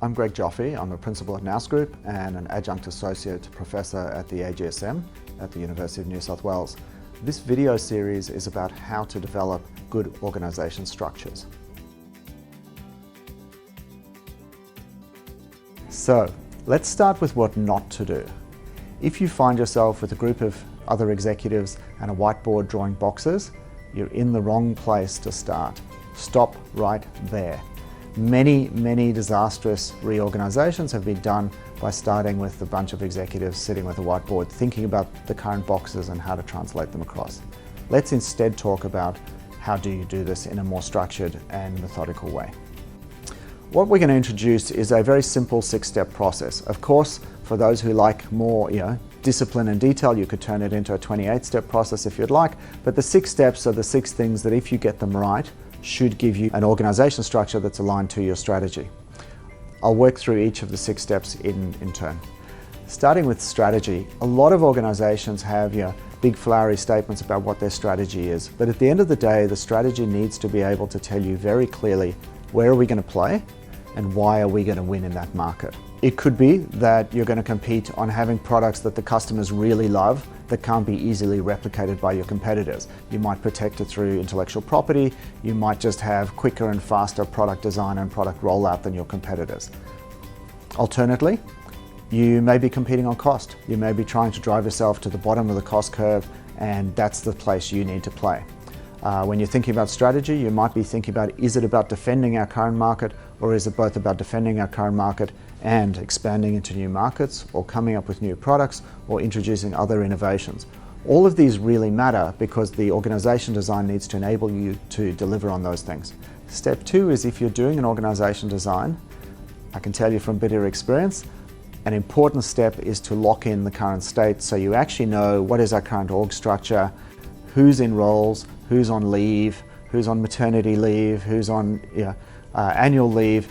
I'm Greg Joffe. I'm a principal at Nous Group and an adjunct associate professor at the AGSM at the University of New South Wales. This video series is about how to develop good organisation structures. So, let's start with what not to do. If you find yourself with a group of other executives and a whiteboard drawing boxes, you're in the wrong place to start. Stop right there. Many disastrous reorganisations have been done by starting with a bunch of executives sitting with a whiteboard, thinking about the current boxes and how to translate them across. Let's instead talk about how do you do this in a more structured and methodical way. What we're going to introduce is a very simple 6-step process. Of course, for those who like more discipline and detail, you could turn it into a 28-step process if you'd like, but the 6 steps are the 6 things that if you get them right, should give you an organisation structure that's aligned to your strategy. I'll work through each of the 6 steps in turn. Starting with strategy, a lot of organisations have big flowery statements about what their strategy is, but at the end of the day, the strategy needs to be able to tell you very clearly where are we going to play and why are we going to win in that market. It could be that you're going to compete on having products that the customers really love that can't be easily replicated by your competitors. You might protect it through intellectual property, you might just have quicker and faster product design and product rollout than your competitors. Alternately, you may be competing on cost. You may be trying to drive yourself to the bottom of the cost curve, and that's the place you need to play. When you're thinking about strategy, you might be thinking about, is it about defending our current market, or is it both about defending our current market and expanding into new markets, or coming up with new products, or introducing other innovations? All of these really matter because the organisation design needs to enable you to deliver on those things. Step 2 is if you're doing an organisation design, I can tell you from bitter experience, an important step is to lock in the current state so you actually know what is our current org structure, who's in roles, who's on leave, who's on maternity leave, who's on annual leave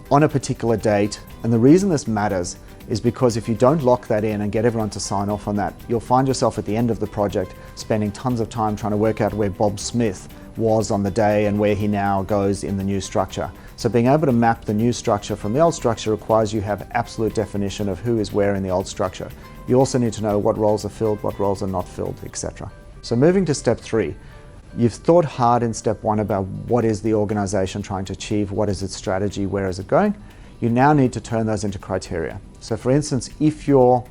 on a particular date. And the reason this matters is because if you don't lock that in and get everyone to sign off on that, you'll find yourself at the end of the project spending tons of time trying to work out where Bob Smith was on the day and where he now goes in the new structure. So being able to map the new structure from the old structure requires you have absolute definition of who is where in the old structure. You also need to know what roles are filled, what roles are not filled, etc. So moving to step 3, you've thought hard in step 1 about what is the organisation trying to achieve, what is its strategy, where is it going. You now need to turn those into criteria. So for instance, if your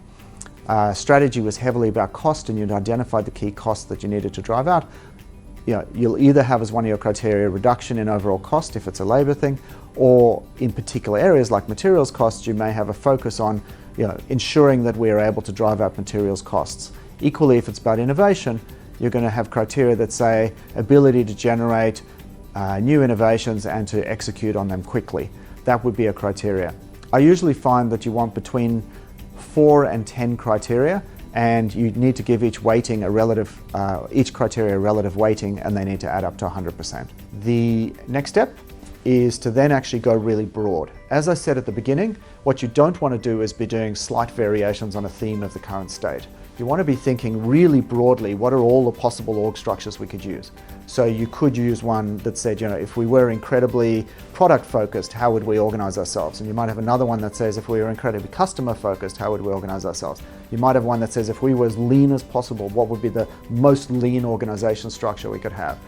strategy was heavily about cost and you'd identified the key costs that you needed to drive out, you'll either have as one of your criteria reduction in overall cost if it's a labour thing, or in particular areas like materials costs, you may have a focus on ensuring that we are able to drive out materials costs. Equally, if it's about innovation, you're going to have criteria that say ability to generate new innovations and to execute on them quickly. That would be a criteria. I usually find that you want between 4 and 10 criteria, and you need to give each weighting each criteria a relative weighting, and they need to add up to 100%. The next step is to then actually go really broad. As I said at the beginning, what you don't want to do is be doing slight variations on a theme of the current state. You want to be thinking really broadly, what are all the possible org structures we could use? So you could use one that said, if we were incredibly product focused, how would we organize ourselves? And you might have another one that says, if we were incredibly customer focused, how would we organize ourselves? You might have one that says, if we were as lean as possible, what would be the most lean organization structure we could have?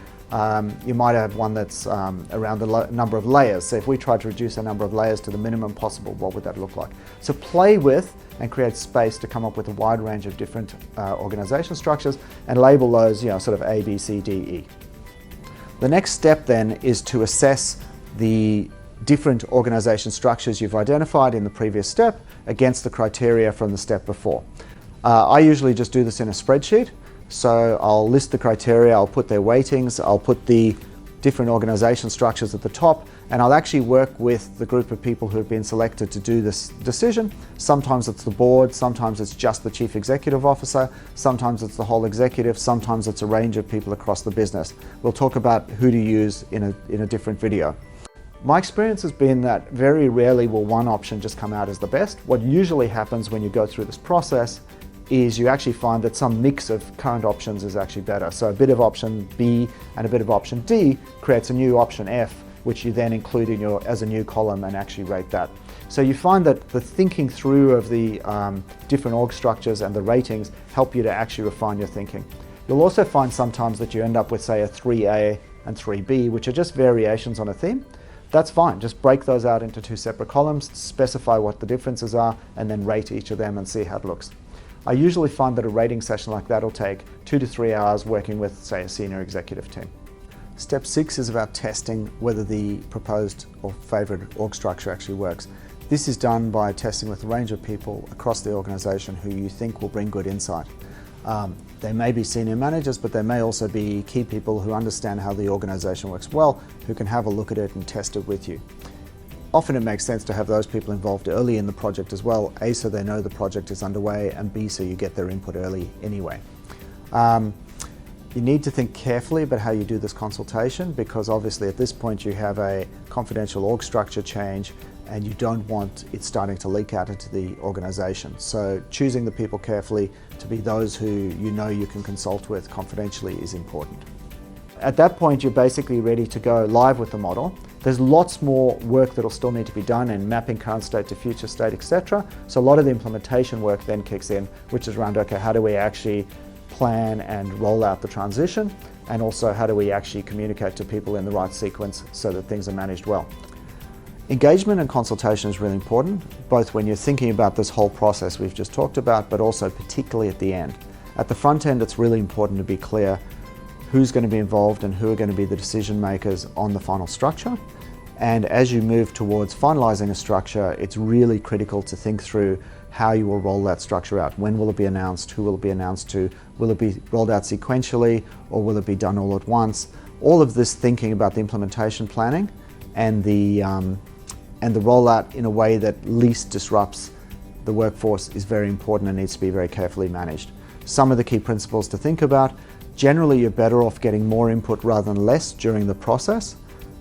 You might have one that's around the number of layers. So if we tried to reduce the number of layers to the minimum possible, what would that look like? So play with and create space to come up with a wide range of different organization structures and label those sort of A, B, C, D, E. The next step then is to assess the different organization structures you've identified in the previous step against the criteria from the step before. I usually just do this in a spreadsheet. So I'll list the criteria, I'll put their weightings, I'll put the different organisation structures at the top, and I'll actually work with the group of people who have been selected to do this decision. Sometimes it's the board, sometimes it's just the chief executive officer, sometimes it's the whole executive, sometimes it's a range of people across the business. We'll talk about who to use in a different video. My experience has been that very rarely will one option just come out as the best. What usually happens when you go through this process is you actually find that some mix of current options is actually better. So a bit of option B and a bit of option D creates a new option F, which you then include in as a new column and actually rate that. So you find that the thinking through of the different org structures and the ratings help you to actually refine your thinking. You'll also find sometimes that you end up with, say, a 3A and 3B, which are just variations on a theme. That's fine, just break those out into two separate columns, specify what the differences are, and then rate each of them and see how it looks. I usually find that a rating session like that will take 2 to 3 hours working with, say, a senior executive team. Step 6 is about testing whether the proposed or favoured org structure actually works. This is done by testing with a range of people across the organisation who you think will bring good insight. They may be senior managers, but they may also be key people who understand how the organisation works well, who can have a look at it and test it with you. Often it makes sense to have those people involved early in the project as well, A, so they know the project is underway, and B, so you get their input early anyway. You need to think carefully about how you do this consultation, because obviously at this point you have a confidential org structure change and you don't want it starting to leak out into the organisation. So choosing the people carefully to be those who you know you can consult with confidentially is important. At that point you're basically ready to go live with the model. There's lots more work that will still need to be done in mapping current state to future state, etc. So a lot of the implementation work then kicks in, which is around, okay, how do we actually plan and roll out the transition, and also how do we actually communicate to people in the right sequence so that things are managed well. Engagement and consultation is really important, both when you're thinking about this whole process we've just talked about, but also particularly at the end. At the front end, it's really important to be clear who's going to be involved and who are going to be the decision makers on the final structure. And as you move towards finalizing a structure, it's really critical to think through how you will roll that structure out. When will it be announced? Who will it be announced to? Will it be rolled out sequentially, or will it be done all at once? All of this thinking about the implementation planning and the rollout in a way that least disrupts the workforce is very important and needs to be very carefully managed. Some of the key principles to think about: generally you're better off getting more input rather than less during the process,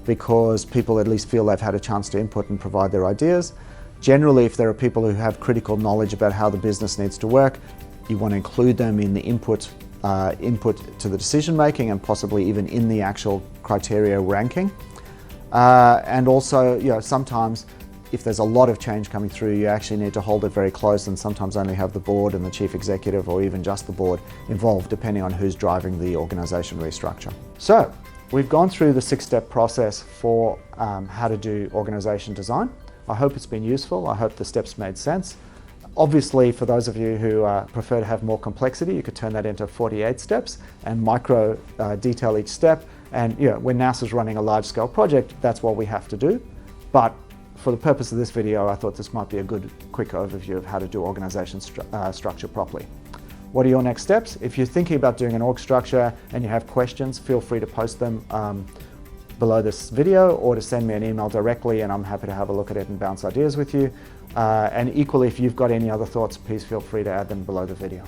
because people at least feel they've had a chance to input and provide their ideas. Generally, if there are people who have critical knowledge about how the business needs to work, you want to include them in the input to the decision making, and possibly even in the actual criteria ranking. And also, sometimes if there's a lot of change coming through, you actually need to hold it very close, and sometimes only have the board and the chief executive, or even just the board, involved, depending on who's driving the organisation restructure. So we've gone through the 6-step process for how to do organisation design. I hope it's been useful. I hope the steps made sense. Obviously, for those of you who prefer to have more complexity, you could turn that into 48 steps and micro detail each step. And when NASA's running a large-scale project, that's what we have to do. But for the purpose of this video, I thought this might be a good quick overview of how to do organisation structure properly. What are your next steps? If you're thinking about doing an org structure and you have questions, feel free to post them below this video, or to send me an email directly, and I'm happy to have a look at it and bounce ideas with you. And equally, if you've got any other thoughts, please feel free to add them below the video.